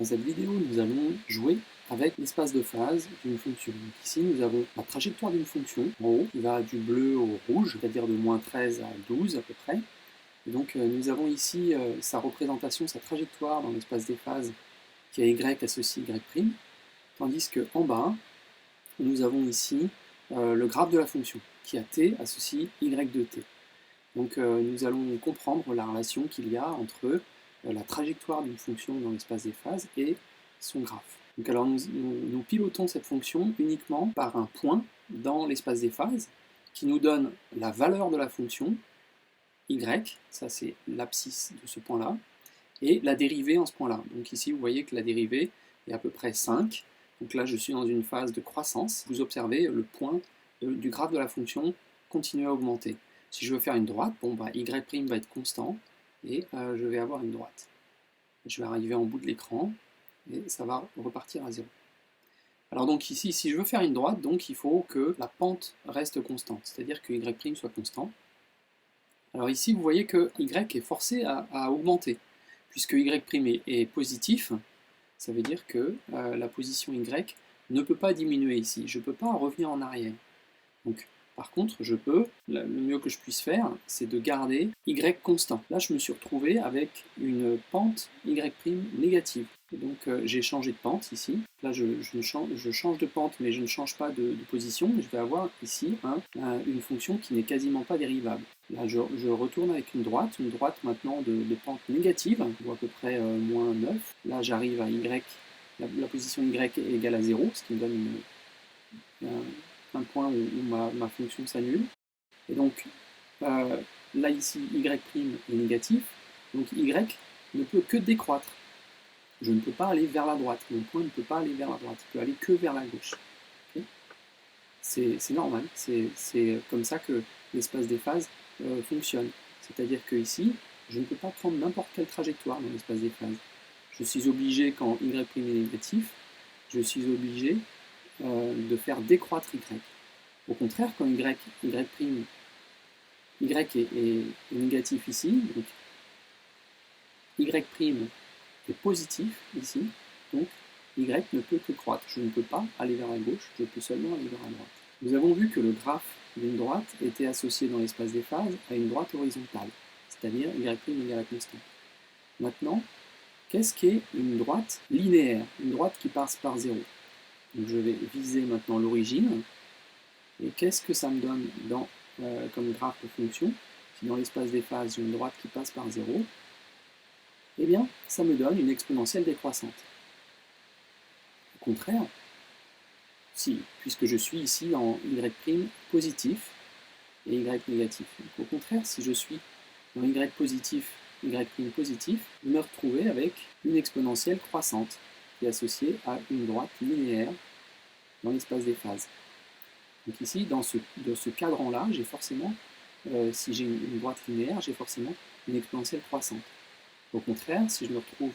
Dans cette vidéo, nous allons jouer avec l'espace de phase d'une fonction. Donc ici, nous avons la trajectoire d'une fonction, en haut, qui va du bleu au rouge, c'est-à-dire de moins 13 à 12 à peu près. Et donc nous avons ici sa représentation, sa trajectoire dans l'espace des phases, qui est y associé y', tandis qu'en bas, nous avons ici le graphe de la fonction, qui a t associé y de t. Donc nous allons comprendre la relation qu'il y a entre la trajectoire d'une fonction dans l'espace des phases et son graphe. Donc alors nous pilotons cette fonction uniquement par un point dans l'espace des phases qui nous donne la valeur de la fonction y, ça c'est l'abscisse de ce point-là, et la dérivée en ce point-là. Donc ici vous voyez que la dérivée est à peu près 5. Donc là je suis dans une phase de croissance. Vous observez le point du graphe de la fonction continuer à augmenter. Si je veux faire une droite, bon, bah, y' va être constant et je vais avoir une droite. Je vais arriver en bout de l'écran et ça va repartir à 0. Alors donc ici, si je veux faire une droite, donc il faut que la pente reste constante, c'est-à-dire que y' soit constant. Alors ici, vous voyez que y est forcé à augmenter, puisque y' est positif, ça veut dire que la position y ne peut pas diminuer ici, je ne peux pas revenir en arrière. Donc, par contre, le mieux que je puisse faire, c'est de garder y constant. Là, je me suis retrouvé avec une pente y' négative. Et donc, j'ai changé de pente ici. Là, je change de pente, mais je ne change pas de position. Je vais avoir ici une fonction qui n'est quasiment pas dérivable. Là, je retourne avec une droite maintenant de pente négative, ou à peu près moins 9. Là, j'arrive à y, la position y est égale à 0, ce qui me donne un point où ma fonction s'annule. Et donc, là ici, y' est négatif, donc y ne peut que décroître. Je ne peux pas aller vers la droite, mon point ne peut pas aller vers la droite, il peut aller que vers la gauche. Okay, c'est normal, c'est comme ça que l'espace des phases fonctionne. C'est-à-dire que ici, je ne peux pas prendre n'importe quelle trajectoire dans l'espace des phases. Je suis obligé, quand y' est négatif, je suis obligé de faire décroître y. Au contraire, quand y' est négatif ici, donc y' est positif ici, donc y ne peut que croître. Je ne peux pas aller vers la gauche, je peux seulement aller vers la droite. Nous avons vu que le graphe d'une droite était associé dans l'espace des phases à une droite horizontale, c'est-à-dire y' égale à constante. Maintenant, qu'est-ce qu'est une droite linéaire, une droite qui passe par 0? Donc je vais viser maintenant l'origine. Et qu'est-ce que ça me donne comme graphe de fonction? Si dans l'espace des phases, j'ai une droite qui passe par 0, eh bien, ça me donne une exponentielle décroissante. Au contraire, puisque je suis ici en y' positif et y négatif. Donc, au contraire, si je suis dans y positif, y' positif, je me retrouver avec une exponentielle croissante qui est associée à une droite linéaire dans l'espace des phases. Donc ici, dans ce cadran-là, j'ai forcément, si j'ai une droite linéaire, j'ai forcément une exponentielle croissante. Au contraire, si je me retrouve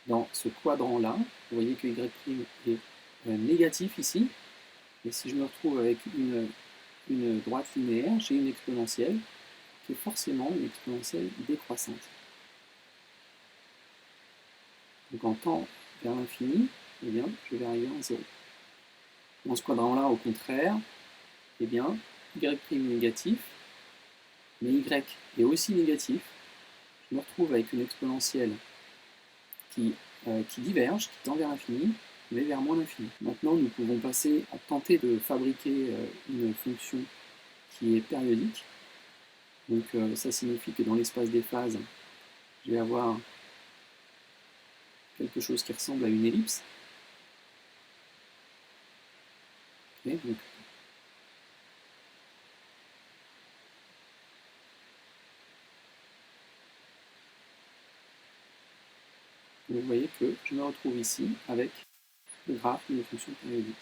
dans ce quadrant-là, vous voyez que y' est négatif ici, et si je me retrouve avec une droite linéaire, j'ai une exponentielle qui est forcément une exponentielle décroissante. Donc en temps vers l'infini, eh bien, je vais arriver à 0. Dans ce quadrant-là, au contraire, eh bien, y' est négatif, mais y est aussi négatif. Je me retrouve avec une exponentielle qui diverge, qui tend vers l'infini, mais vers moins l'infini. Maintenant, nous pouvons passer à tenter de fabriquer une fonction qui est périodique. Donc ça signifie que dans l'espace des phases, je vais avoir quelque chose qui ressemble à une ellipse. Okay, donc, vous voyez que je me retrouve ici avec le graphe d'une fonction périodique.